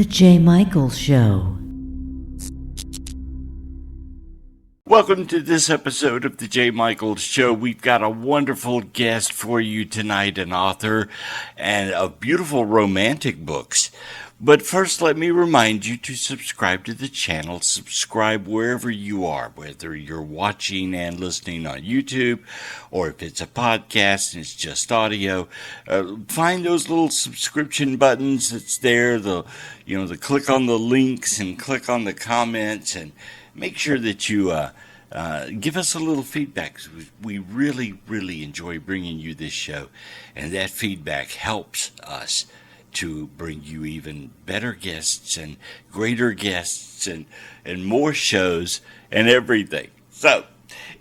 The J. Michaels Show. Welcome to this episode of The J. Michaels Show. We've got a wonderful guest for you tonight, an author and of beautiful romantic books. But first, let me remind you to subscribe to the channel. Subscribe wherever you are, whether you're watching and listening on YouTube, or if it's a podcast and it's just audio. Find those little subscription buttons that's there. The click on the links and click on the comments, and make sure that you give us a little feedback. We really, really enjoy bringing you this show, and that feedback helps us to bring you even better guests and greater guests and more shows and everything. So,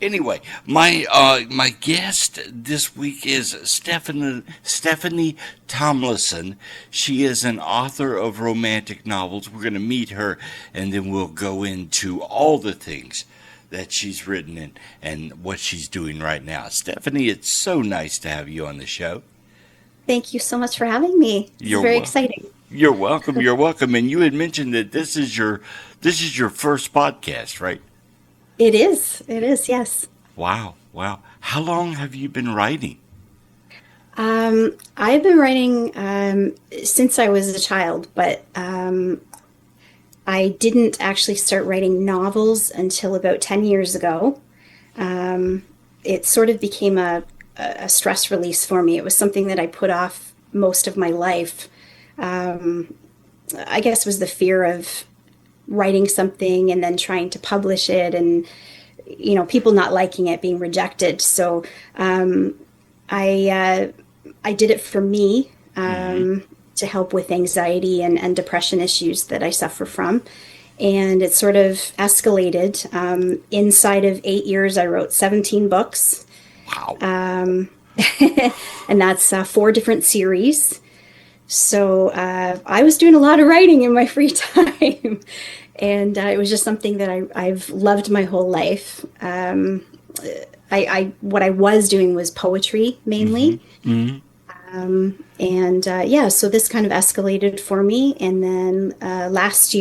anyway, my guest this week is Stephanie Tomlinson. She is an author of romantic novels. We're going to meet her, and then we'll go into all the things that she's written and what she's doing right now. Stephanie, it's so nice to have you on the show. Thank you so much for having me. It's very exciting. You're welcome. You're welcome. And you had mentioned that this is your first podcast, right? It is. It is. Yes. Wow. How long have you been writing? I've been writing since I was a child, but I didn't actually start writing novels until about 10 years ago. It sort of became a stress release for me. It was something that I put off most of my life. I guess it was the fear of writing something and then trying to publish it and, people not liking it, being rejected. So I did it for me to help with anxiety and depression issues that I suffer from. And it sort of escalated. Inside of 8 years, I wrote 17 books. Wow. And that's 4 different series. So I was doing a lot of writing in my free time. And it was just something that I've loved my whole life. What I was doing was poetry mainly. Mm-hmm. So this kind of escalated for me. And then last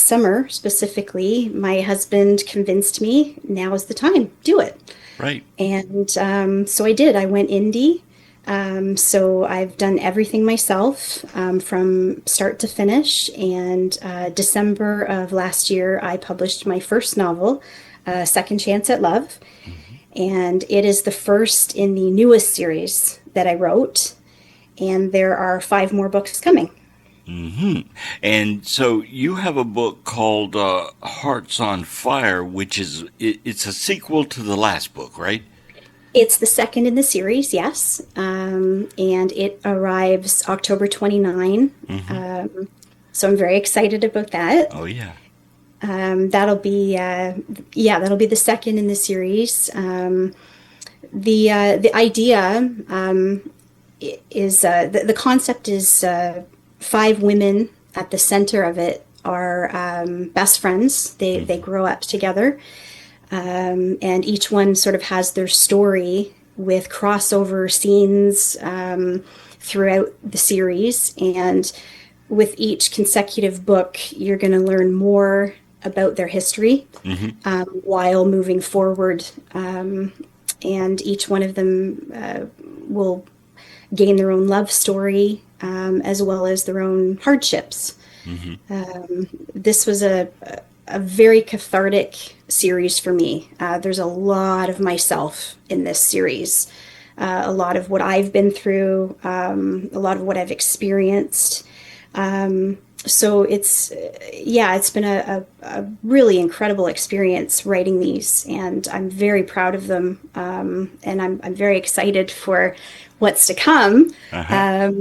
summer specifically, my husband convinced me, now is the time, do it. Right. And so I did. I went indie. So I've done everything myself from start to finish. And December of last year, I published my first novel, Second Chance at Love. Mm-hmm. And it is the first in the newest series that I wrote. And there are 5 more books coming. Mm-hmm. And so you have a book called Hearts on Fire, which is it's a sequel to the last book, right? It's the second in the series, yes. And it arrives October 29. Mm-hmm. So I'm very excited about that. Oh, yeah. That'll be the second in the series. The idea is the concept is 5 women at the center of it are best friends. They grow up together. And each one sort of has their story with crossover scenes throughout the series. And with each consecutive book, you're going to learn more about their history while moving forward. And each one of them will gain their own love story as well as their own hardships. Mm-hmm. This was a very cathartic series for me. There's a lot of myself in this series, a lot of what I've been through, a lot of what I've experienced. So it's been a really incredible experience writing these, and I'm very proud of them. And I'm very excited for what's to come. Uh-huh.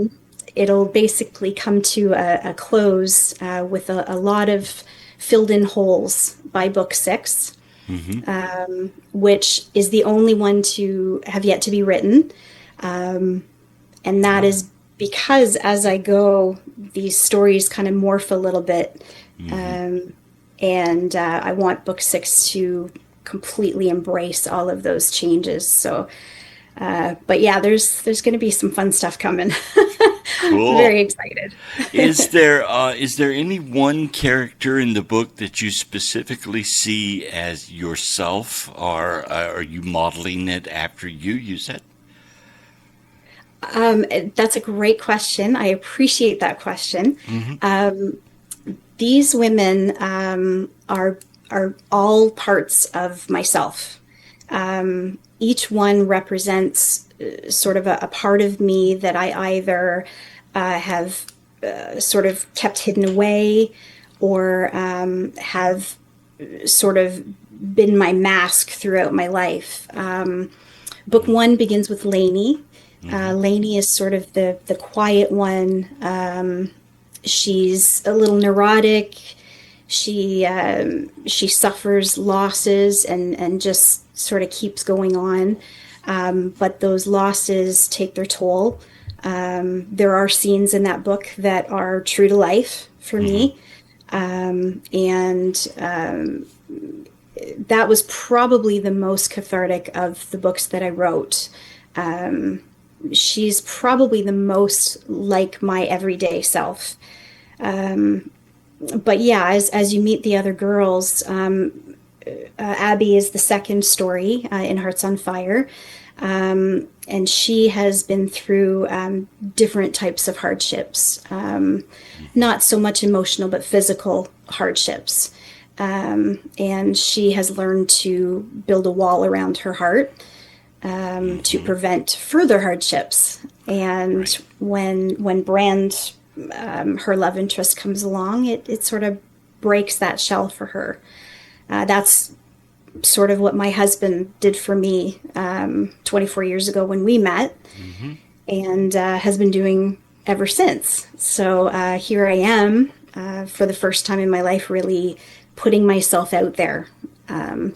It'll basically come to a close with a lot of filled in holes by book 6, which is the only one to have yet to be written. And that is because as I go, these stories kind of morph a little bit. And I want book 6 to completely embrace all of those changes. So, but yeah, there's going to be some fun stuff coming. Cool. Very excited. Is there any one character in the book that you specifically see as yourself, or are you modeling it after you use it? That's a great question. I appreciate that question. Hmm. These women are all parts of myself. Each one represents sort of a part of me that I either have sort of kept hidden away or have sort of been my mask throughout my life. Book one begins with Lainey. Hmm. Lainey is sort of the quiet one. She's a little neurotic. She suffers losses and just sort of keeps going on. But those losses take their toll. There are scenes in that book that are true to life for Hmm. me. And that was probably the most cathartic of the books that I wrote. She's probably the most like my everyday self. But yeah, as you meet the other girls, Abby is the second story in Hearts on Fire. And she has been through different types of hardships, not so much emotional, but physical hardships. And she has learned to build a wall around her heart to Hmm. prevent further hardships. And Right. when Brand, her love interest, comes along, it sort of breaks that shell for her. That's sort of what my husband did for me 24 years ago when we met, Hmm. and has been doing ever since. So here I am for the first time in my life, really putting myself out there.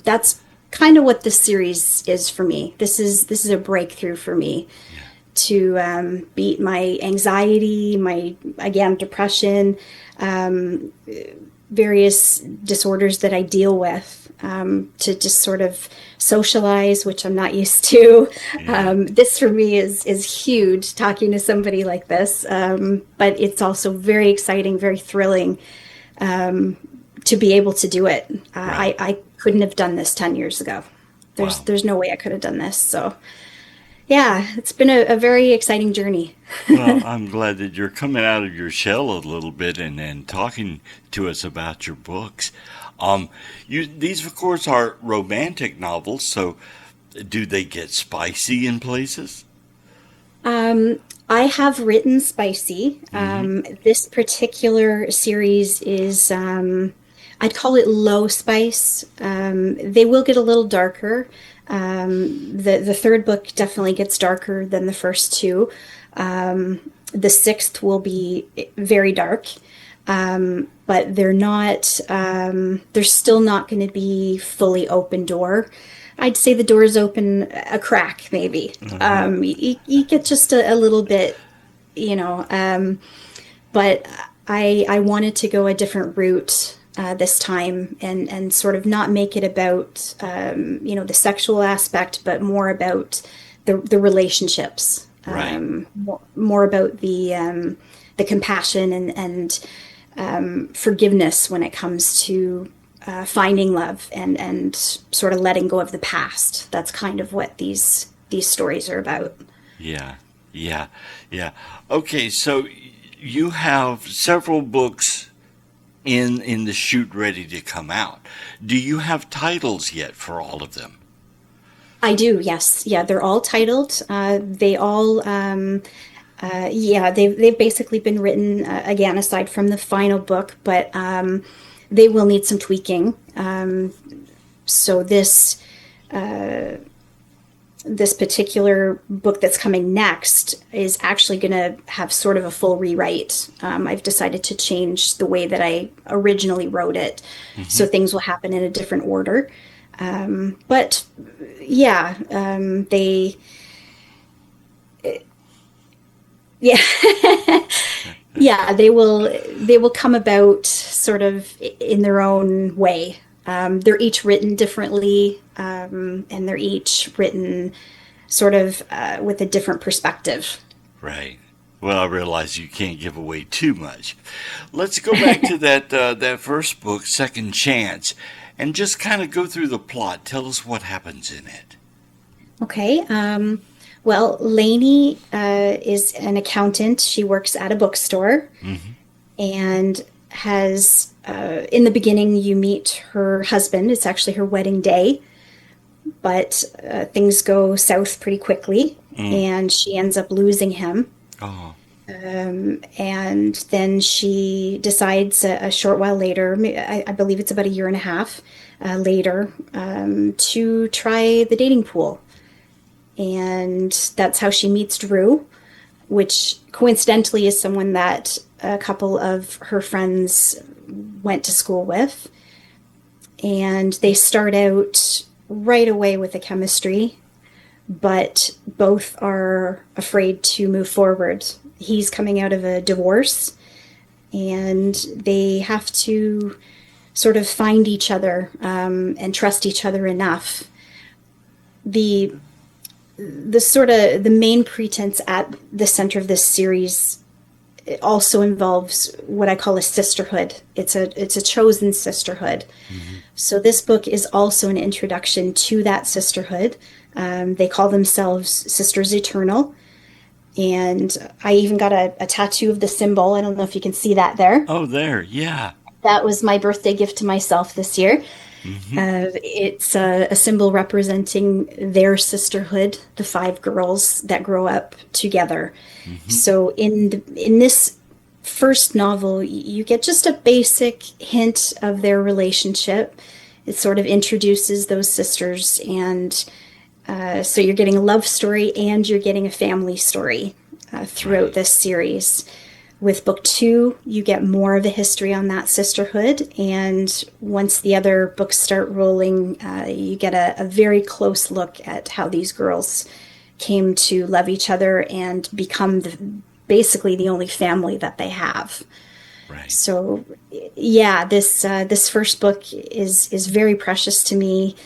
That's kind of what this series is for me. This is a breakthrough for me Yeah. to beat my anxiety, my again depression, various disorders that I deal with, to just sort of socialize, which I'm not used to. Yeah. This for me is huge, talking to somebody like this, but it's also very exciting, very thrilling to be able to do it. Right. I couldn't have done this 10 years ago. There's Wow. there's no way I could have done this. So yeah, it's been a very exciting journey. Well, I'm glad that you're coming out of your shell a little bit and talking to us about your books. These, of course, are romantic novels, so do they get spicy in places? I have written spicy. Hmm. This particular series is, I'd call it low spice. They will get a little darker. The third book definitely gets darker than the first two. The sixth will be very dark, but they're still not going to be fully open door. I'd say the door is open a crack, maybe. Uh-huh. You get just a little bit, you know, but I wanted to go a different route this time and sort of not make it about, the sexual aspect, but more about the relationships, Right. more about the compassion and forgiveness when it comes to finding love and sort of letting go of the past. That's kind of what these stories are about. Yeah. Yeah. Yeah. Okay, so you have several books in the chute ready to come out. Do you have titles yet for all of them? I do, yes. Yeah, they're all titled. They all, yeah, they've basically been written again, aside from the final book, but they will need some tweaking. So this particular book that's coming next is actually going to have sort of a full rewrite. I've decided to change the way that I originally wrote it, Hmm. so things will happen in a different order. But yeah, yeah, yeah, they will come about sort of in their own way. They're each written differently, and they're each written sort of with a different perspective. Right. Well, I realize you can't give away too much. Let's go back to that first book, Second Chance, and just kind of go through the plot. Tell us what happens in it. Okay. Well, Lainey is an accountant. She works at a bookstore and has, in the beginning, you meet her husband. It's actually her wedding day, but things go south pretty quickly, and she ends up losing him. Oh, And then she decides a short while later, I believe it's about a year and a half later, to try the dating pool. And that's how she meets Drew, which coincidentally is someone that a couple of her friends went to school with. And they start out right away with a chemistry, but both are afraid to move forward. He's coming out of a divorce, and they have to sort of find each other and trust each other enough. The sort of the main pretense at the center of this series, it also involves what I call a sisterhood. It's a chosen sisterhood. So this book is also an introduction to that sisterhood. They call themselves Sisters Eternal. And I even got a tattoo of the symbol. I don't know if you can see that there. oh, there, yeah. That was my birthday gift to myself this year. It's a symbol representing their sisterhood, the 5 girls that grow up together. So in this first novel, you get just a basic hint of their relationship. It sort of introduces those sisters, and so you're getting a love story and you're getting a family story throughout this series. With book 2, you get more of a history on that sisterhood, and once the other books start rolling, you get a very close look at how these girls came to love each other and become basically the only family that they have. Right. So, yeah, this first book is very precious to me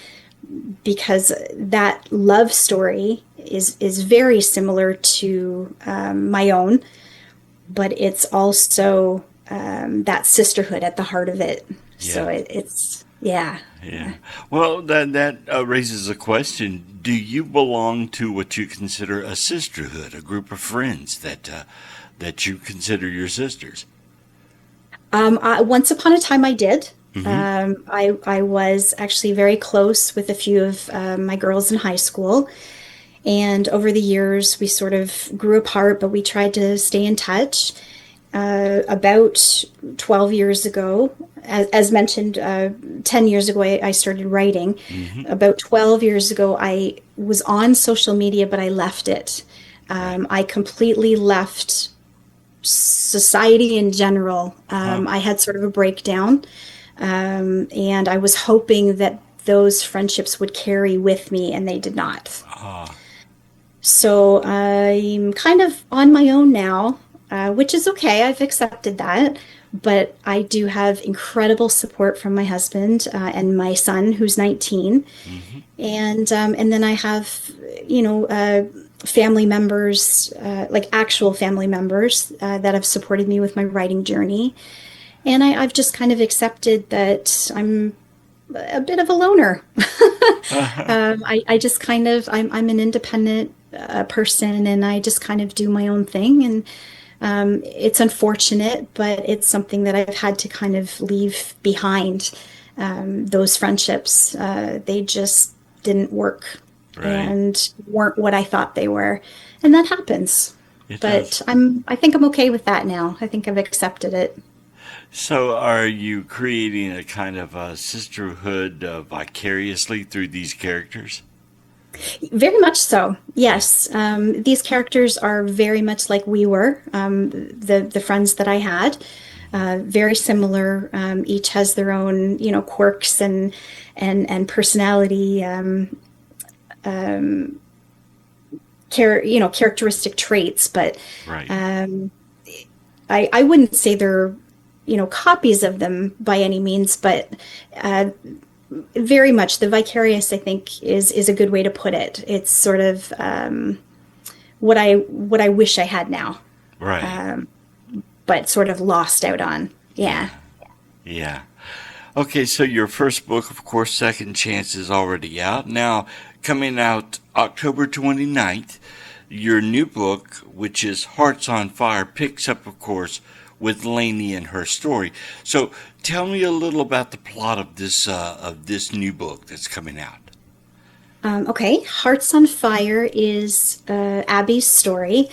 because that love story is very similar to my own, but it's also that sisterhood at the heart of it. Yeah. So it's yeah. Yeah. Well, that raises a question. Do you belong to what you consider a sisterhood, a group of friends that you consider your sisters? Once upon a time, I did. I was actually very close with a few of my girls in high school. And over the years, we sort of grew apart, but we tried to stay in touch. About 12 years ago, as mentioned, 10 years ago, I started writing. About 12 years ago, I was on social media, but I left it. I completely left society in general. I had sort of a breakdown, and I was hoping that those friendships would carry with me, and they did not. So I'm kind of on my own now, which is okay. I've accepted that. But I do have incredible support from my husband and my son, who's 19. And then I have, family members, like actual family members that have supported me with my writing journey. And I've just kind of accepted that I'm a bit of a loner. I just kind of, I'm an independent person, and I just kind of do my own thing. And it's unfortunate, but it's something that I've had to kind of leave behind. Those friendships, they just didn't work and weren't what I thought they were. And that happens. But I think I'm okay with that now. I think I've accepted it. So are you creating a kind of a sisterhood vicariously through these characters? Very much so. Yes. These characters are very much like we were, the friends that I had. Very similar. Each has their own, quirks and personality, characteristic traits. But I wouldn't say they're, copies of them by any means. But very much the vicarious, I think, is a good way to put it. It's sort of what I wish I had now. Right. but sort of lost out on. Yeah. Yeah. Okay, so your first book, of course, Second Chance, is already out. Now, coming out October 29th, your new book, which is Hearts on Fire, picks up, of course, with Lainey and her story. So, tell me a little about the plot of this new book that's coming out. Okay, Hearts on Fire is Abby's story.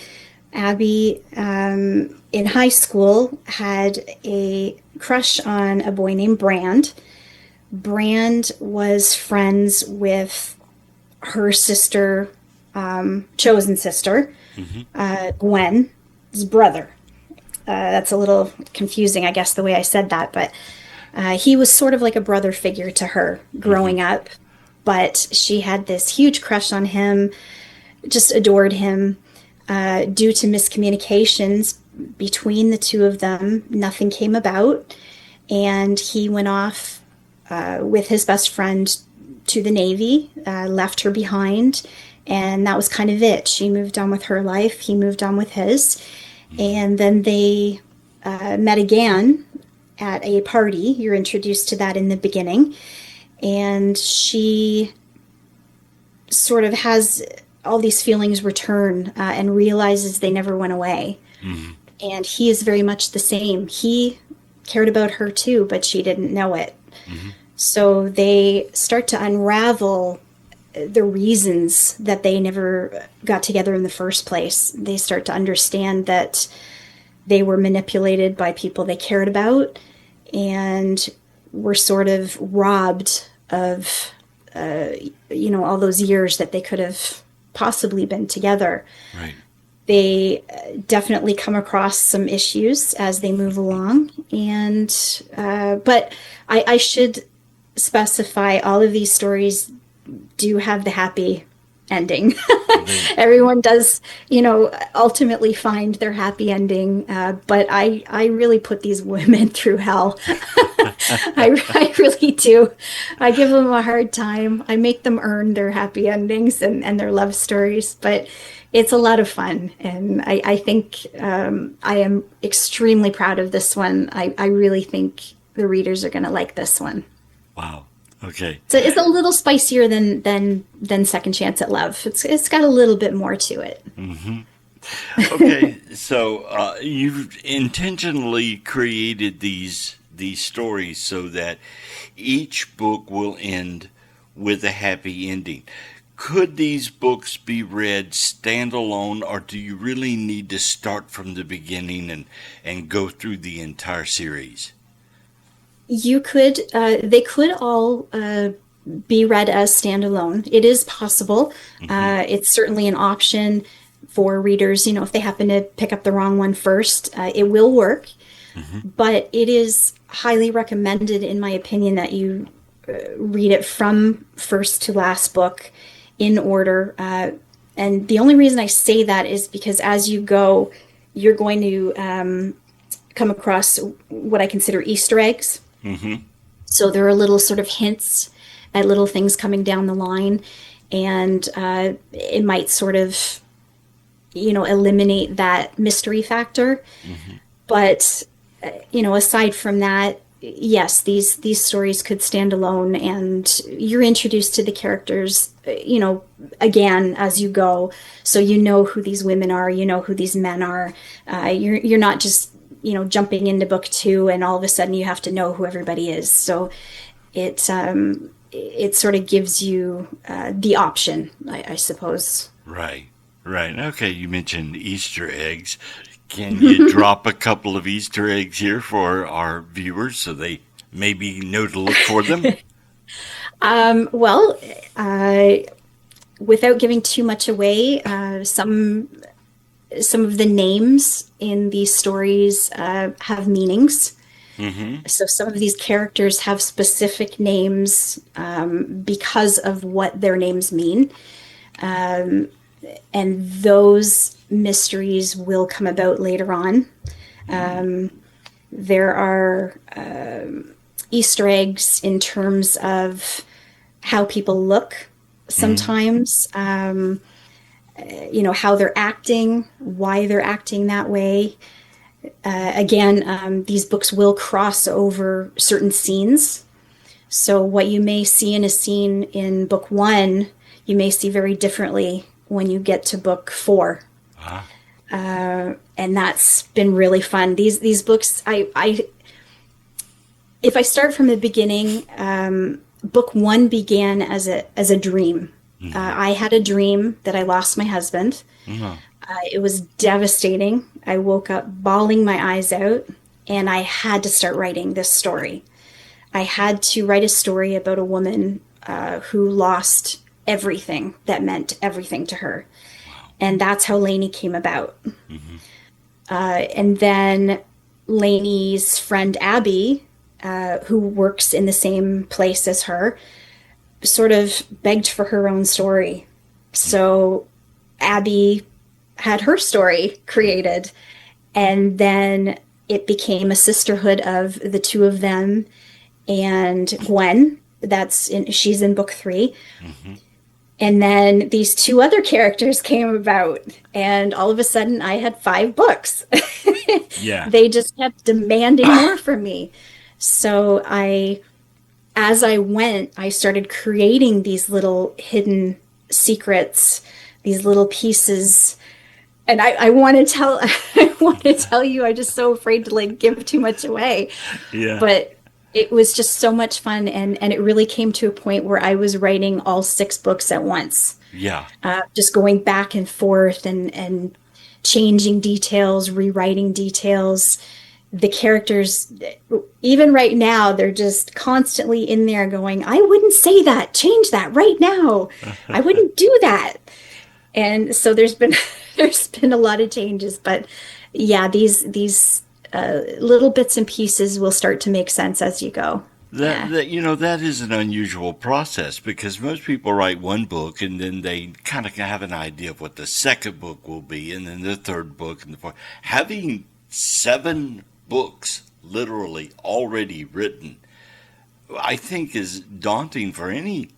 Abby, in high school, had a crush on a boy named Brand. Brand was friends with her sister, chosen sister, Gwen's brother. That's a little confusing, I guess, the way I said that, but he was sort of like a brother figure to her growing up. But she had this huge crush on him, just adored him. Due to miscommunications between the two of them, nothing came about, and he went off with his best friend to the Navy, left her behind, and that was kind of it. She moved on with her life, he moved on with his, and then they met again at a party. You're introduced to that in the beginning, and she sort of has all these feelings return and realizes they never went away. And he is very much the same. He cared about her too, but she didn't know it. So they start to unravel the reasons that they never got together in the first place. They start to understand that they were manipulated by people they cared about and were sort of robbed of, all those years that they could have possibly been together. Right. They definitely come across some issues as they move along, and but I should specify all of these stories do have the happy ending. Everyone does, ultimately find their happy ending, but I really put these women through hell. I really do. I give them a hard time. I make them earn their happy endings and their love stories, but it's a lot of fun. And I think I am extremely proud of this one. I really think the readers are going to like this one. Wow. Okay. So it's a little spicier than Second Chance at Love. It's got a little bit more to it. Okay. So you've intentionally created these stories so that each book will end with a happy ending. Could these books be read standalone, or do you really need to start from the beginning and go through the entire series? You could, they could all be read as standalone. It is possible. It's certainly an option for readers, if they happen to pick up the wrong one first, it will work. But it is highly recommended, in my opinion, that you read it from first to last book in order. And the only reason I say that is because as you go, you're going to come across what I consider Easter eggs. So there are little sort of hints at little things coming down the line, and it might sort of, eliminate that mystery factor. But, aside from that, yes, these stories could stand alone, and you're introduced to the characters, again as you go. So who these women are, who these men are. You're not just jumping into book 2 and all of a sudden you have to know who everybody is. So it sort of gives you the option, I suppose. Right. Okay, you mentioned Easter eggs. Can you drop a couple of Easter eggs here for our viewers so they maybe know to look for them? Well, without giving too much away, some of the names in these stories have meanings. So some of these characters have specific names because of what their names mean. And those mysteries will come about later on. There are Easter eggs in terms of how people look sometimes. how they're acting, why they're acting that way. Again, these books will cross over certain scenes. So what you may see in a scene in book 1, you may see very differently when you get to book 4. And that's been really fun. These books, if I start from the beginning, book 1 began as a dream. I had a dream that I lost my husband. It was devastating. I woke up bawling my eyes out, and I had to start writing this story. I had to write a story about a woman who lost everything that meant everything to her. And that's how Lainey came about. And then Lainey's friend Abby, who works in the same place as her, sort of begged for her own story. So Abby had her story created, and then it became a sisterhood of the two of them and Gwen. She's in book 3. And then these 2 other characters came about, and all of a sudden I had 5 books. Yeah. They just kept demanding more from me. So as I went, I started creating these little hidden secrets, these little pieces. And I want to tell, you, I'm just so afraid to give too much away. Yeah. But it was just so much fun. And it really came to a point where I was writing all 6 books at once. Yeah. Just going back and forth and changing details, rewriting details. The characters, even right now, they're just constantly in there going, I wouldn't say that. Change that right now. I wouldn't do that. And so there's been a lot of changes, but yeah, these little bits and pieces will start to make sense as you go. That is an unusual process, because most people write one book and then they kind of have an idea of what the second book will be, and then the third book and the fourth. Having 7 books literally already written, I think, is daunting for any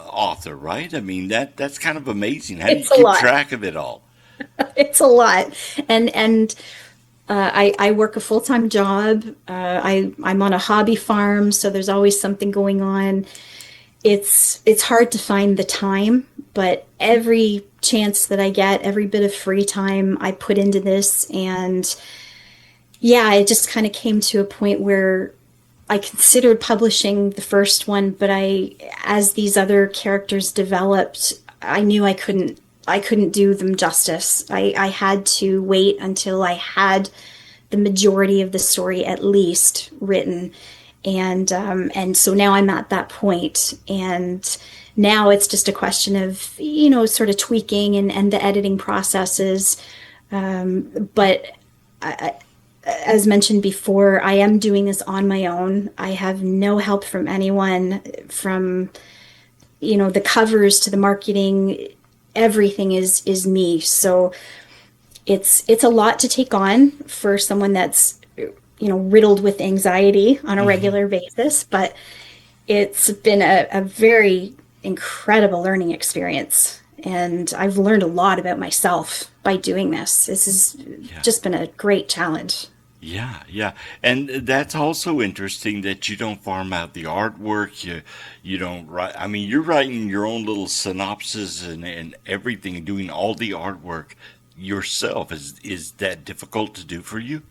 author, right? I mean, that's kind of amazing. How do you keep track of it all? It's a lot. And I work a full-time job. I'm on a hobby farm, so there's always something going on. It's hard to find the time, but every chance that I get, every bit of free time I put into this. And yeah, it just kind of came to a point where I considered publishing the first one, but as these other characters developed, I knew I couldn't do them justice. I had to wait until I had the majority of the story at least written. And so now I'm at that point, and now it's just a question of, sort of tweaking and the editing processes. But as mentioned before, I am doing this on my own. I have no help from anyone, from, the covers to the marketing. Everything is me. So it's a lot to take on for someone that's, riddled with anxiety on a regular basis, but it's been a very incredible learning experience. And I've learned a lot about myself by doing this. This has just been a great challenge. Yeah. And that's also interesting that you don't farm out the artwork. You don't write. I mean, you're writing your own little synopsis and everything, and doing all the artwork yourself. Is that difficult to do for you?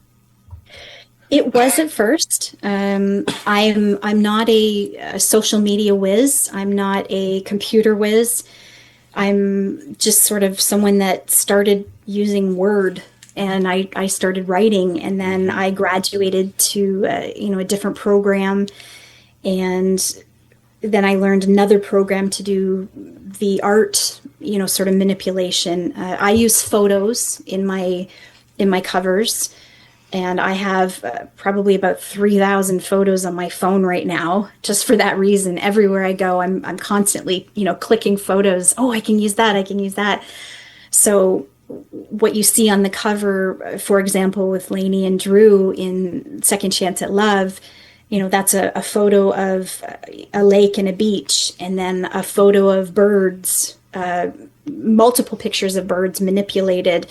It was at first. I'm not a social media whiz. I'm not a computer whiz. I'm just sort of someone that started using Word, and I started writing, and then I graduated to a different program, and then I learned another program to do the art, sort of manipulation. I use photos in my covers. And I have probably about 3,000 photos on my phone right now, just for that reason. Everywhere I go, I'm constantly, clicking photos. Oh, I can use that. I can use that. So what you see on the cover, for example, with Lainey and Drew in Second Chance at Love, that's a photo of a lake and a beach, and then a photo of birds multiple pictures of birds manipulated,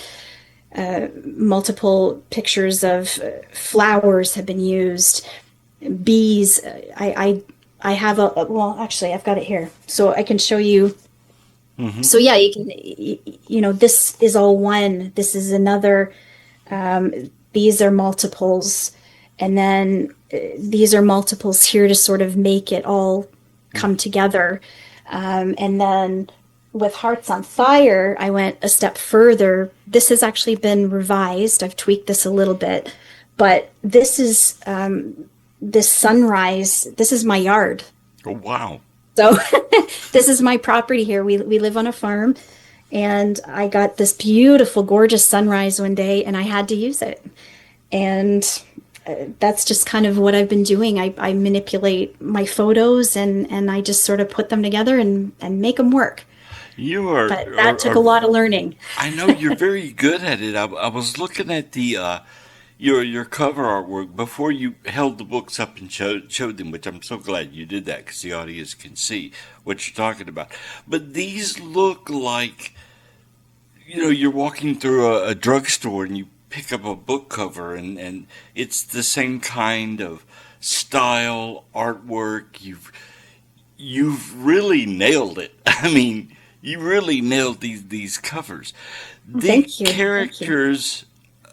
multiple pictures of flowers have been used, bees. I have well, actually, I've got it here, so I can show you. So yeah, you can, this is all one. This is another. These are multiples, and then these are multiples here to sort of make it all come together. And then with Hearts on Fire, I went a step further. This has actually been revised. I've tweaked this a little bit, but this is this sunrise. This is my yard. Oh, wow. So this is my property here. We live on a farm, and I got this beautiful, gorgeous sunrise one day, and I had to use it. And that's just kind of what I've been doing. I manipulate my photos, and I just sort of put them together and make them work. But that took a lot of learning. I know you're very good at it. I was looking at the your cover artwork before you held the books up and showed them, which I'm so glad you did that because the audience can see what you're talking about. But these look like, you're walking through a drugstore and you pick up a book cover, and it's the same kind of style artwork. You've really nailed it. I mean, you really nailed these covers. Thank you. Characters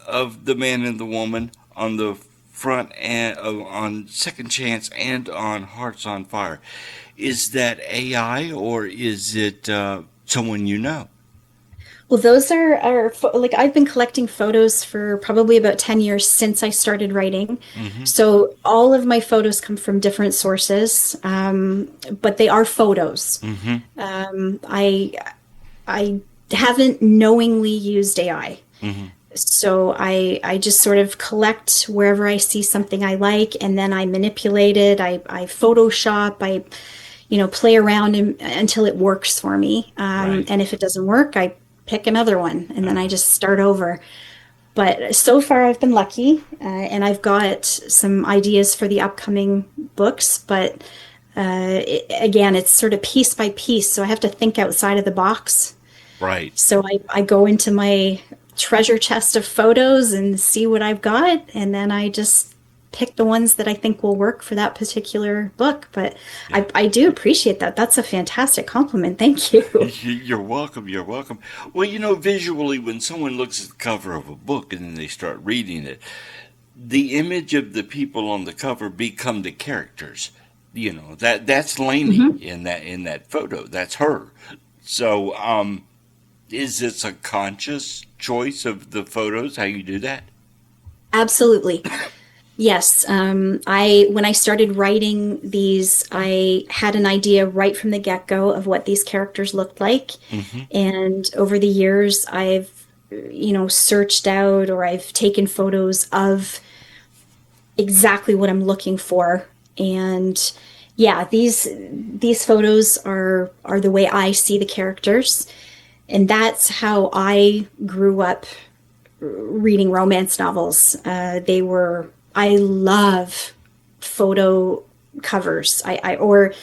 of the man and the woman on the front and on Second Chance and on Hearts on Fire, is that AI or is it someone you know? Well, those are like, I've been collecting photos for probably about 10 years since I started writing. So all of my photos come from different sources, but they are photos. I haven't knowingly used AI. So I just sort of collect wherever I see something I like, and then I manipulate it. I Photoshop, I play around until it works for me. Right. And if it doesn't work, I pick another one, and then I just start over. But so far I've been lucky, and I've got some ideas for the upcoming books, but again, it's sort of piece by piece, so I have to think outside of the box. Right. So I go into my treasure chest of photos and see what I've got, and then I just pick the ones that I think will work for that particular book. But I do appreciate that. That's a fantastic compliment. Thank you. You're welcome. You're welcome. Well, visually, when someone looks at the cover of a book and then they start reading it, the image of the people on the cover become the characters. That's Lainey in that photo. That's her. So, is this a conscious choice of the photos? How you do that? Absolutely. Yes. When I started writing these, I had an idea right from the get-go of what these characters looked like. And over the years, I've, searched out, or I've taken photos of exactly what I'm looking for. And yeah, these photos are the way I see the characters. And that's how I grew up reading romance novels. I love photo covers, or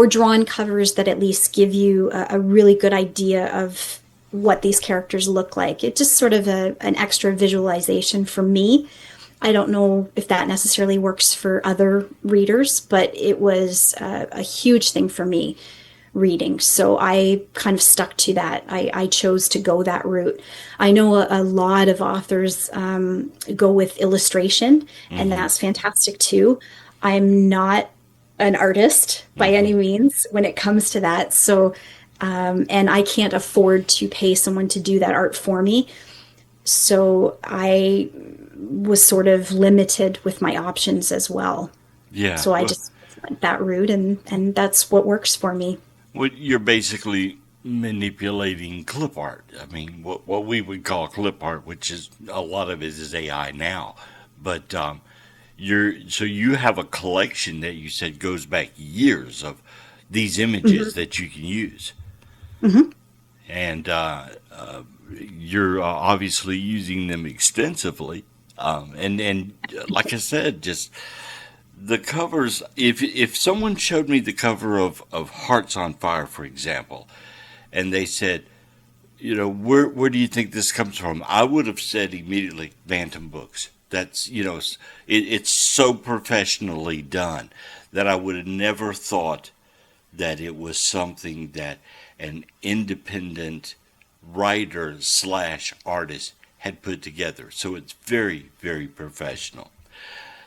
drawn covers that at least give you a really good idea of what these characters look like. It's just sort of an extra visualization for me. I don't know if that necessarily works for other readers, but it was a huge thing for me reading. So I kind of stuck to that. I chose to go that route. I know a lot of authors go with illustration, and that's fantastic too. I'm not an artist by any means when it comes to that. So, and I can't afford to pay someone to do that art for me. So I was sort of limited with my options as well. Yeah. So I just went that route, and that's what works for me. Well, you're basically manipulating clip art. I mean, what we would call clip art, which is a lot of it is AI now. But you have a collection that you said goes back years of these images that you can use, and you're obviously using them extensively. And like I said, just the covers. If someone showed me the cover of Hearts on Fire, for example, and they said, where do you think this comes from? I would have said immediately, Bantam Books. That's, it's so professionally done that I would have never thought that it was something that an independent writer slash artist had put together. So it's very, very professional.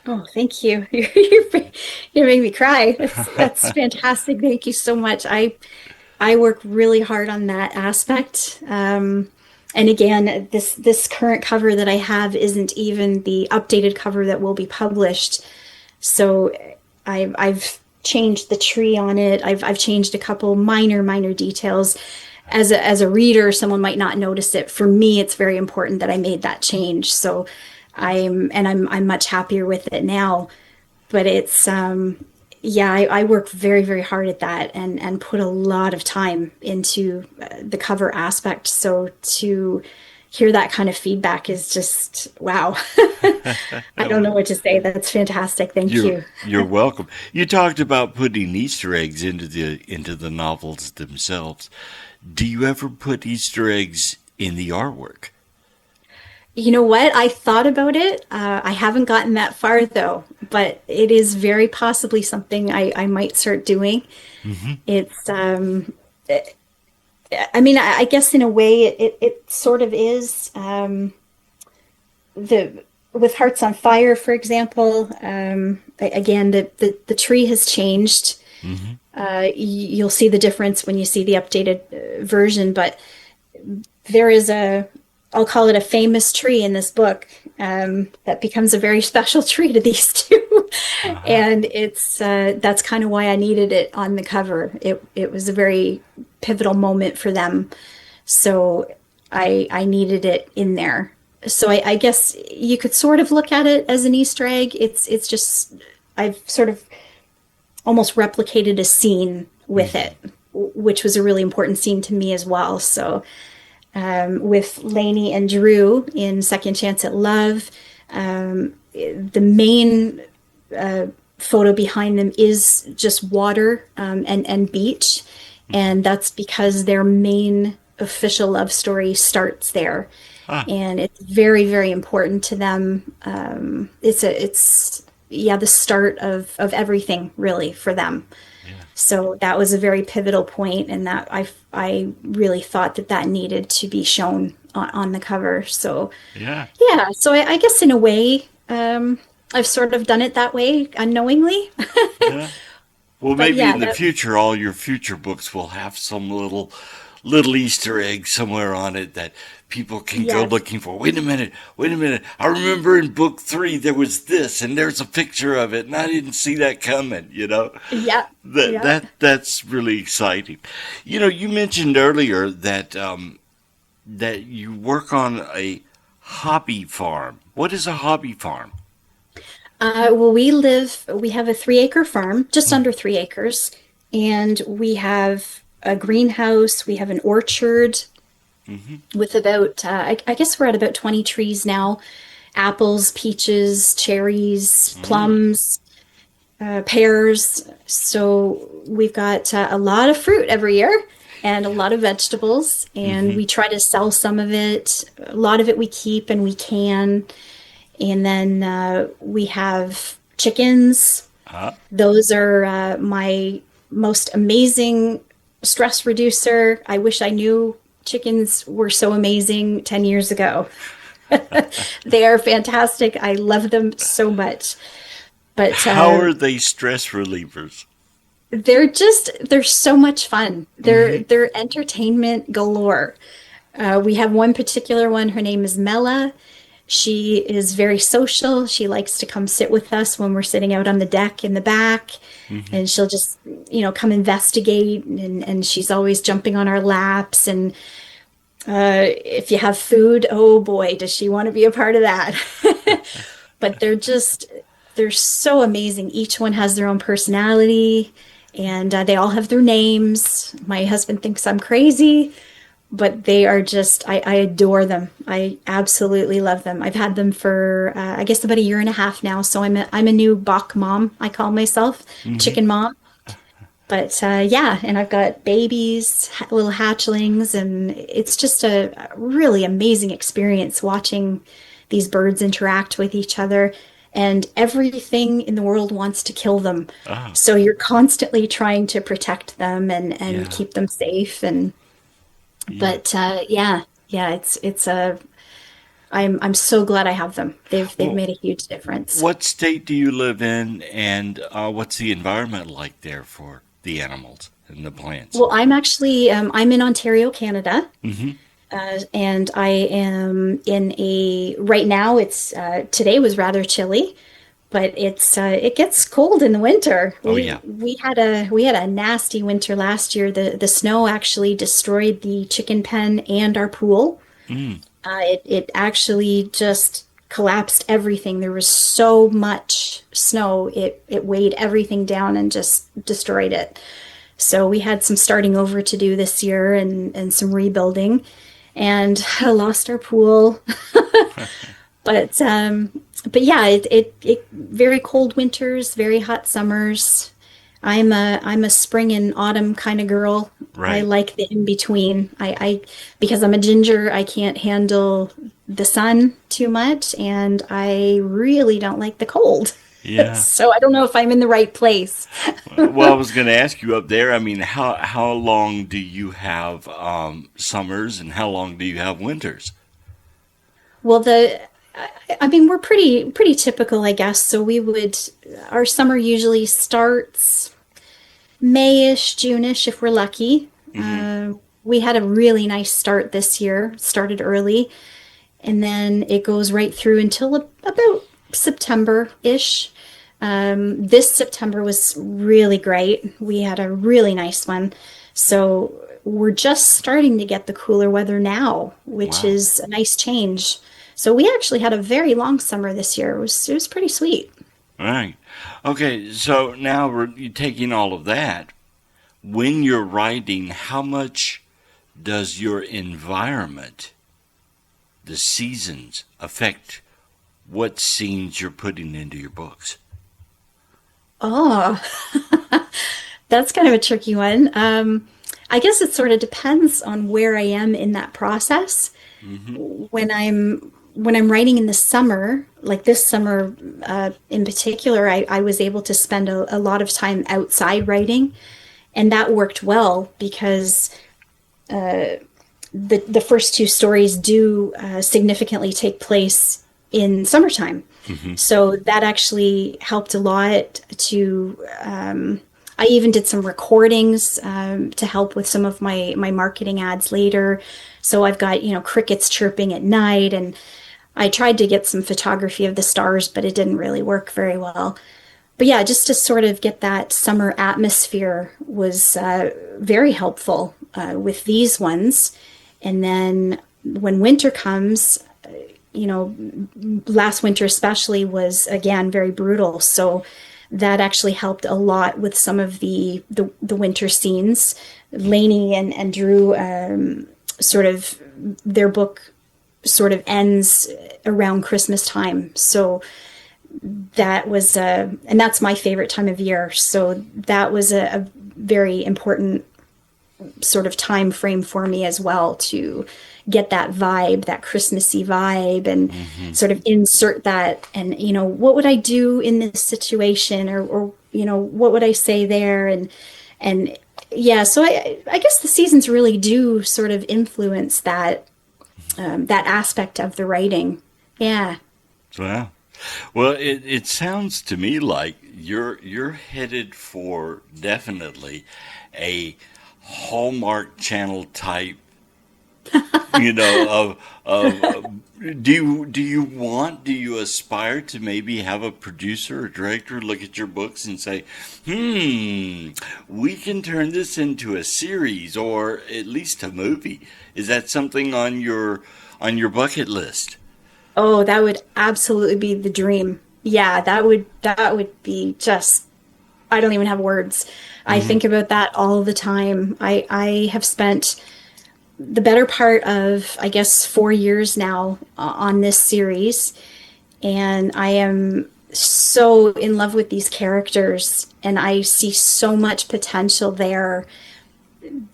Oh, thank you. You're making me cry. That's fantastic. Thank you so much. I work really hard on that aspect. And again, this current cover that I have isn't even the updated cover that will be published. So I've changed the tree on it. I've changed a couple minor details. As a reader, someone might not notice it. For me, it's very important that I made that change. So I'm much happier with it now. But it's I work very, very hard at that and put a lot of time into the cover aspect. So to hear that kind of feedback is just wow. I don't know what to say. That's fantastic. Thank you. You're welcome. You talked about putting Easter eggs into the novels themselves. Do you ever put Easter eggs in the artwork? You know what? I thought about it. I haven't gotten that far though, but it is very possibly something I might start doing. Mm-hmm. It's, I guess in a way it sort of is. With Hearts on Fire, for example, again, the tree has changed. Mm-hmm. You'll see the difference when you see the updated version, but there is I'll call it a famous tree in this book that becomes a very special tree to these two. Uh-huh. And that's kind of why I needed it on the cover. It was a very pivotal moment for them. So I needed it in there. So I guess you could sort of look at it as an Easter egg. It's just, I've sort of almost replicated a scene with it, which was a really important scene to me as well. So with Lainey and Drew in Second Chance at Love, the main photo behind them is just water and beach. And that's because their main official love story starts there. Ah. And it's very, very important to them. It's the start of everything really for them. Yeah. So that was a very pivotal point, and that I really thought that needed to be shown on the cover. So yeah. So I guess in a way, I've sort of done it that way unknowingly. Yeah. Well, maybe in the future, all your future books will have some little Easter egg somewhere on it that people can go looking for. Wait a minute. I remember in book 3 there was this, and there's a picture of it, and I didn't see that coming, Yeah. That's really exciting. You mentioned earlier that that you work on a hobby farm. What is a hobby farm? Well, we have a 3-acre farm, just under 3 acres, and we have a greenhouse, we have an orchard with about, I guess we're at about 20 trees now, apples, peaches, cherries, plums, pears. So we've got a lot of fruit every year and a lot of vegetables, and we try to sell some of it. A lot of it we keep and we can. And then we have chickens. Those are my most amazing stress reducer. I wish I knew chickens were so amazing 10 years ago. They are fantastic. I love them so much. But how are they stress relievers? They're so much fun. They're entertainment galore. We have one particular one. Her name is Mela. She is very social. She likes to come sit with us when we're sitting out on the deck in the back, and she'll just, come investigate, and she's always jumping on our laps. And if you have food, oh boy, does she want to be a part of that. But they're so amazing. Each one has their own personality, and they all have their names. My husband thinks I'm crazy, but they are just, I adore them. I absolutely love them. I've had them for, I guess about 1.5 years now. So I'm a new Bach mom, I call myself, chicken mom. But yeah, and I've got babies, little hatchlings, and it's just a really amazing experience watching these birds interact with each other. And everything in the world wants to kill them. Oh, So you're constantly trying to protect them and yeah, keep them safe. And yeah. but yeah, yeah, it's a I'm so glad I have them. They've Well, made a huge difference. what state do you live in, and what's the environment like there for the animals and the plants? Well, I'm actually I'm in Ontario, Canada. Hmm. And I am in a right now. It's today was rather chilly, but it gets cold in the winter. Oh, We yeah. we had a nasty winter last year. The snow actually destroyed the chicken pen and our pool. Mm, It actually just collapsed everything. There was so much snow. It weighed everything down and just destroyed it. So we had some starting over to do this year and some rebuilding, and I lost our pool. But yeah, it very cold winters, very hot summers. I'm a spring and autumn kind of girl. I right. like the in between. I because I'm a ginger, I can't handle the sun too much, and I really don't like the cold. Yeah. So I don't know if I'm in the right place. Well, I was going to ask you up there. I mean, how long do you have summers, and how long do you have winters? Well, I mean, we're pretty typical, I guess. So we would our summer usually starts Mayish, Juneish if we're lucky. Hmm. We had a really nice start this year. Started early, and then it goes right through until about September-ish. This September was really great. We had a really nice one. So we're just starting to get the cooler weather now, which Wow. is a nice change. So we actually had a very long summer this year. It was pretty sweet. Right. Okay. So now you're taking all of that. When you're writing, how much does your environment, the seasons, affect what scenes you're putting into your books? Oh, that's kind of a tricky one. I guess it sort of depends on where I am in that process. Hmm. When I'm writing in the summer, like this summer in particular, I was able to spend a lot of time outside writing, and that worked well because the first two stories do significantly take place in summertime. Hmm. So that actually helped a lot to. I even did some recordings to help with some of my marketing ads later. So I've got, you know, crickets chirping at night, and I tried to get some photography of the stars, but it didn't really work very well. But yeah, just to sort of get that summer atmosphere was very helpful with these ones. And then when winter comes, you know, last winter especially was again very brutal. So that actually helped a lot with some of the winter scenes. Lainey and Drew sort of their book sort of ends around Christmas time. So that was and that's my favorite time of year. So that was a very important sort of time frame for me as well to get that vibe, that Christmassy vibe, and Hmm. sort of insert that. And you know, what would I do in this situation, or you know, what would I say there, and yeah. So I guess the seasons really do sort of influence that that aspect of the writing. Yeah. Wow. Well, it sounds to me like you're headed for definitely a Hallmark Channel type, of do you aspire to maybe have a producer or director look at your books and say, we can turn this into a series or at least a movie? Is that something on your bucket list? Oh, that would absolutely be the dream. Yeah, that would be just I don't even have words. I Hmm. think about that all the time. I have spent the better part of, I guess, 4 years now on this series, and I am so in love with these characters, and I see so much potential there.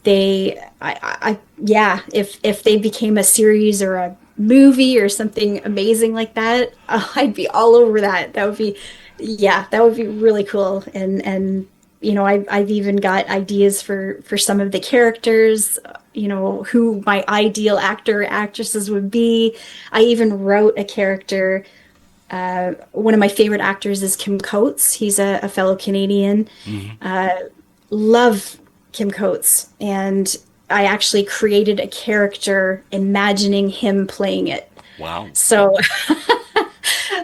Yeah, if they became a series or a movie or something amazing like that, I'd be all over that. That would be, yeah, that would be really cool. And I've even got ideas for some of the characters, who my ideal actor or actresses would be. I even wrote a character. One of my favorite actors is Kim Coates. He's a fellow Canadian. Love Kim Coates, and I actually created a character imagining him playing it. Wow. So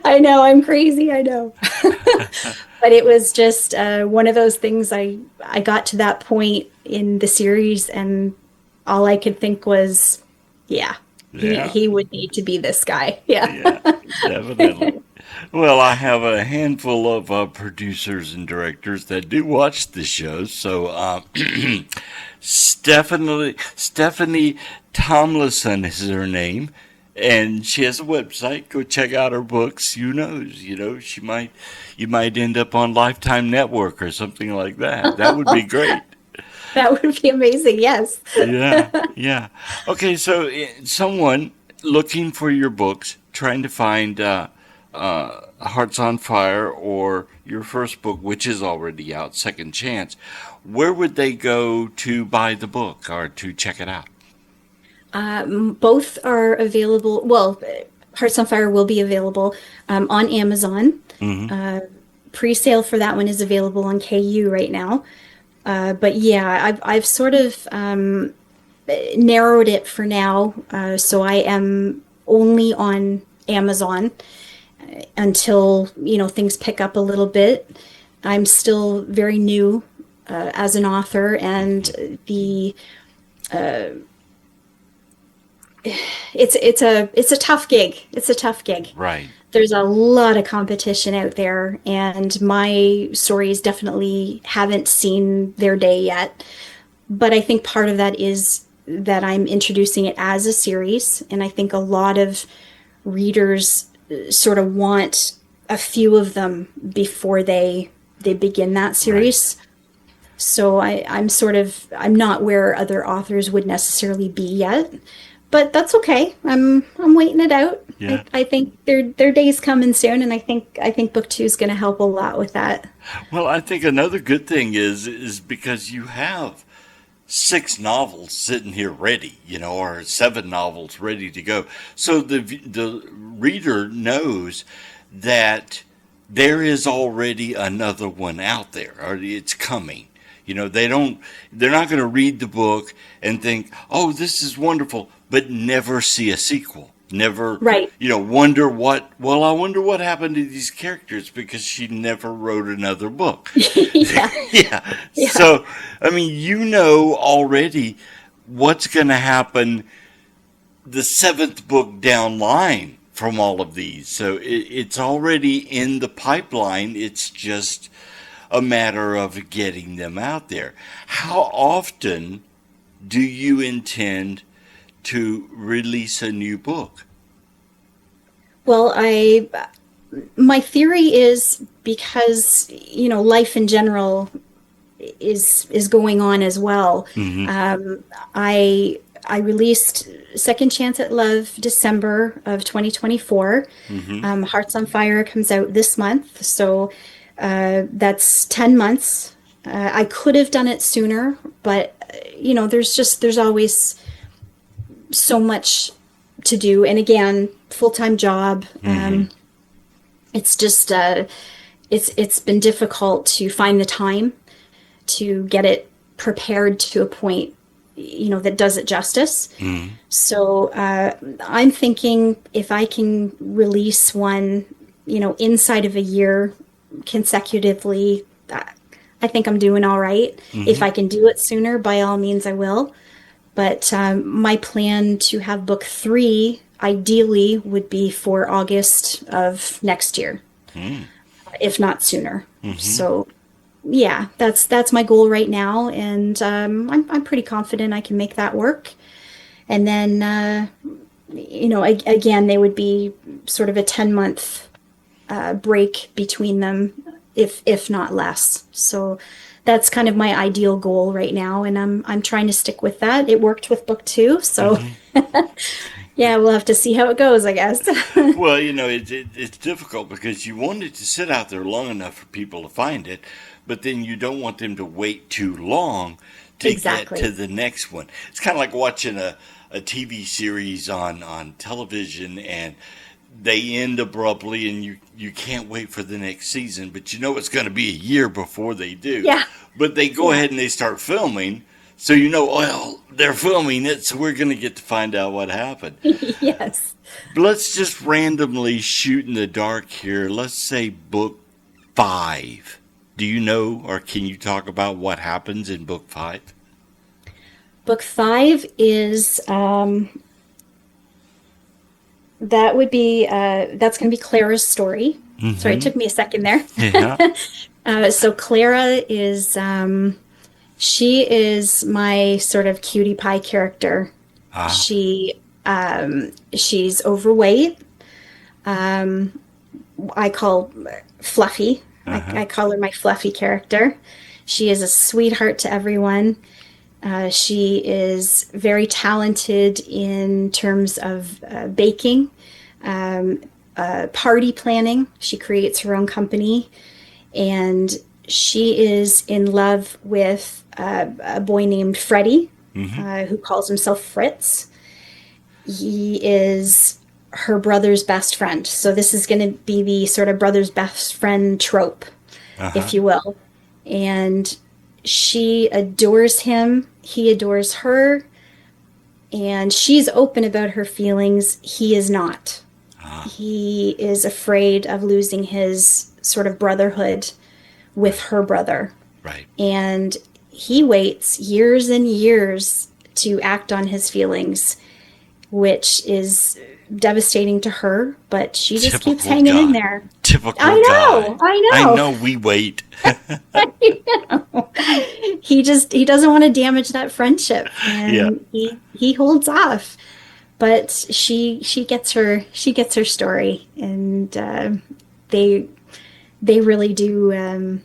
I know I'm crazy, I know. But it was just one of those things. I got to that point in the series, and all I could think was, yeah, Yeah. he would need to be this guy. Yeah. Yeah, definitely. Well, I have a handful of producers and directors that do watch the show. So, Stephanie Tomlinson is her name, and she has a website. Go check out her books. Who knows? You might end up on Lifetime Network or something like that. That would be great. That would be amazing. Yes. Yeah, yeah. Okay, so someone looking for your books, trying to find Hearts on Fire or your first book, which is already out, Second Chance, where would they go to buy the book or to check it out? Both are available. Well, Hearts on Fire will be available on Amazon. Pre-sale for that one is available on KU right now. But yeah, I've sort of narrowed it for now. So I am only on Amazon until, things pick up a little bit. I'm still very new as an author, and it's a tough gig. It's a tough gig. Right. There's a lot of competition out there, and my stories definitely haven't seen their day yet. But I think part of that is that I'm introducing it as a series, and I think a lot of readers sort of want a few of them before they begin that series. Right. So I'm not where other authors would necessarily be yet. But that's okay. I'm waiting it out. Yeah. I think their day's coming soon, and I think book 2 is going to help a lot with that. Well, I think another good thing is because you have 6 novels sitting here ready, or 7 novels ready to go. So the reader knows that there is already another one out there, or it's coming. They're not going to read the book and think, oh, this is wonderful, but never see a sequel. Never, right. I wonder what happened to these characters because she never wrote another book. Yeah. Yeah. Yeah. So, already what's going to happen the 7th book down line from all of these. So it's already in the pipeline. It's just a matter of getting them out there. How often do you intend to release a new book? Well, my theory is because, life in general is going on as well. Mm-hmm. I released Second Chance at Love December of 2024. Mm-hmm. Hearts on Fire comes out this month. So that's 10 months. I could have done it sooner, but there's always so much to do. And again, full-time job. Mm-hmm. It's just it's been difficult to find the time to get it prepared to a point that does it justice. Mm-hmm. So I'm thinking if I can release one inside of a year consecutively, I think I'm doing all right. Mm-hmm. If I can do it sooner, by all means I will. But my plan to have book 3 ideally would be for August of next year, if not sooner. Mm-hmm. So yeah, that's my goal right now, and I'm pretty confident I can make that work. And then again, they would be sort of a 10-month break between them, if not less. So that's kind of my ideal goal right now, and I'm trying to stick with that. It worked with book 2, so yeah, we'll have to see how it goes, I guess. Well, it's difficult because you want it to sit out there long enough for people to find it, but then you don't want them to wait too long to get Exactly. to the next one. It's kind of like watching a TV series on television, and they end abruptly, and you can't wait for the next season, but you know it's going to be a year before they do. Yeah. But they go Yeah. ahead and they start filming, so you know, well, they're filming it, so we're going to get to find out what happened. Yes. Let's just randomly shoot in the dark here. Let's say book 5. Do you know, or can you talk about what happens in book 5? Book 5 is that would be that's going to be Clara's story. Sorry, it took me a second there. Yeah. So Clara is she is my sort of cutie pie character. Ah, She's overweight. I call Fluffy. I call her my Fluffy character. She is a sweetheart to everyone. She is very talented in terms of baking, party planning. She creates her own company, and she is in love with a boy named Freddie, who calls himself Fritz. He is her brother's best friend. So this is going to be the sort of brother's best friend trope, if you will. And she adores him. He adores her. And she's open about her feelings. He is not. He is afraid of losing his sort of brotherhood with her brother. right. And he waits years and years to act on his feelings, which is devastating to her, but she just keeps Typical hanging in guy. there. Typical I know, guy. I I know. know we wait. He doesn't want to damage that friendship, Yeah. and he holds off. But she gets her story, and they really do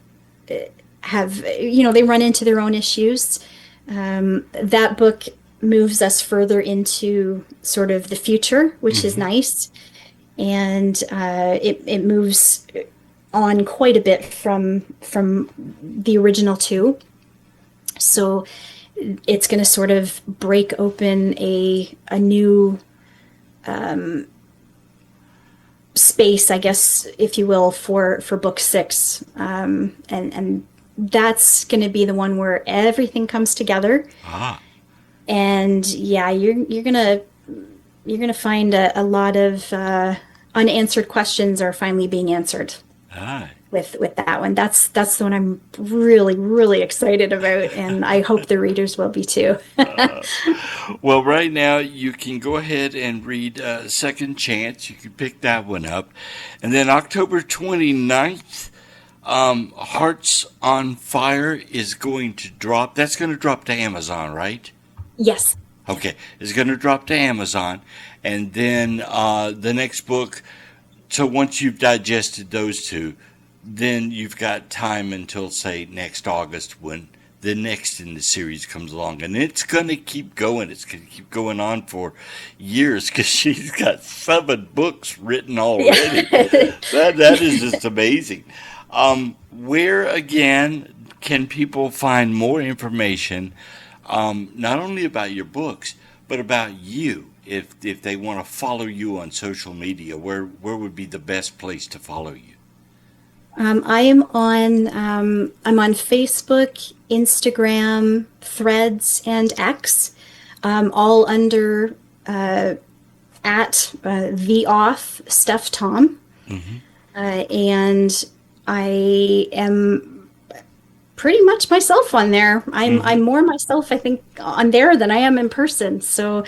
have, they run into their own issues. That book moves us further into sort of the future, which is nice, and it moves on quite a bit from the original 2. So it's going to sort of break open a new space, I guess, if you will, for book 6, and that's going to be the one where everything comes together. Ah, And yeah, you're gonna find a lot of unanswered questions are finally being answered ah. with that one. That's the one I'm really excited about, and I hope the readers will be too. Well, right now you can go ahead and read Second Chance. You can pick that one up. And then October 29th, Hearts on Fire is going to drop. That's going to drop to Amazon, right? Yes. Okay, it's going to drop to Amazon. And then the next book, so once you've digested those two, then you've got time until, say, next August when the next in the series comes along. And it's going to keep going. It's going to keep going on for years because she's got 7 books written already. That is just amazing. Where, again, can people find more information, not only about your books, but about you? If they want to follow you on social media, where would be the best place to follow you? I am on I'm on Facebook, Instagram, Threads, and X, all under at the off Steph Tom, and I am pretty much myself on there. I'm more myself, I think, on there than I am in person. So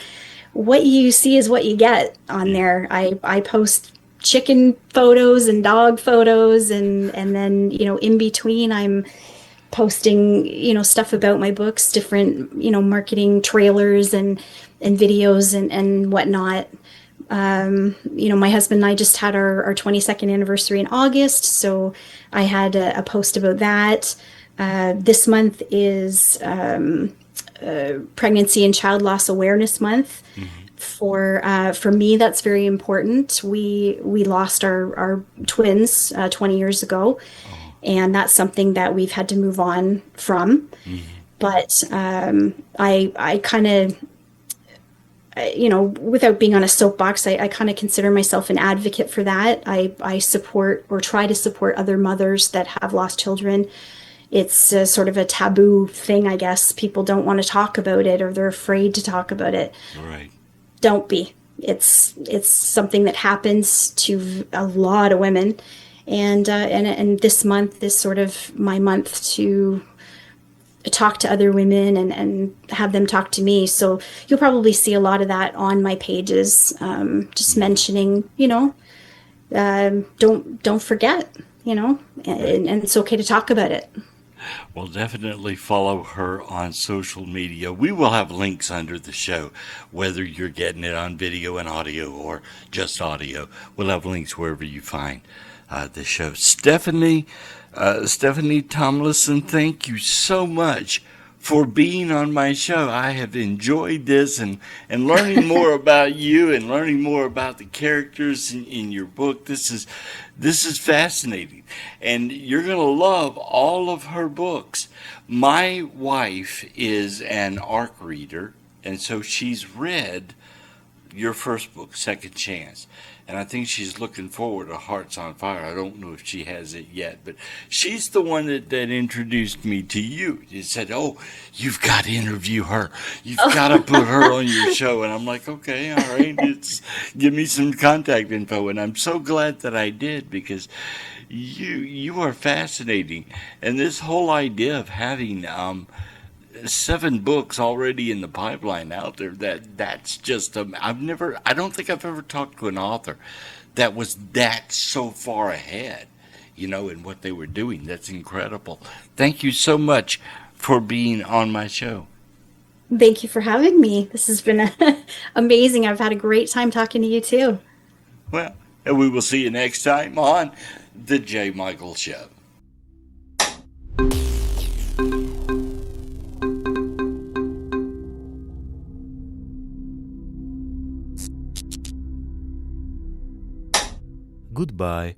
what you see is what you get on there. I post chicken photos and dog photos, and then in between I'm posting stuff about my books, different marketing trailers and videos and whatnot. My husband and I just had our 22nd anniversary in August, so I had a post about that. This month is Pregnancy and Child Loss Awareness Month. For me, that's very important. We lost our twins 20 years ago, and that's something that we've had to move on from. But I kind of, without being on a soapbox, I kind of consider myself an advocate for that. I support or try to support other mothers that have lost children. It's a sort of a taboo thing, I guess. People don't want to talk about it, or they're afraid to talk about it. Right. Don't be. It's something that happens to a lot of women, and this month is sort of my month to talk to other women and have them talk to me. So you'll probably see a lot of that on my pages, just mentioning, don't forget, and it's okay to talk about it. Well, definitely follow her on social media. We will have links under the show, whether you're getting it on video and audio or just audio. We'll have links wherever you find the show. Stephanie Tomlinson, thank you so much for being on my show. I have enjoyed this and learning more about you and learning more about the characters in your book. This is fascinating, and you're going to love all of her books. My wife is an ARC reader, and so she's read your first book, Second Chance. And I think she's looking forward to Hearts on Fire. I don't know if she has it yet, but she's the one that introduced me to you. She said, "Oh, you've got to interview her. You've got to put her on your show." And I'm like, okay, all right, give me some contact info. And I'm so glad that I did, because you are fascinating. And this whole idea of having 7 books already in the pipeline out there, that's just I don't think I've ever talked to an author that was that so far ahead, in what they were doing. That's incredible. Thank you so much for being on my show. Thank you for having me. This has been amazing. I've had a great time talking to you too. Well, and we will see you next time on The J. Michael Show. Goodbye.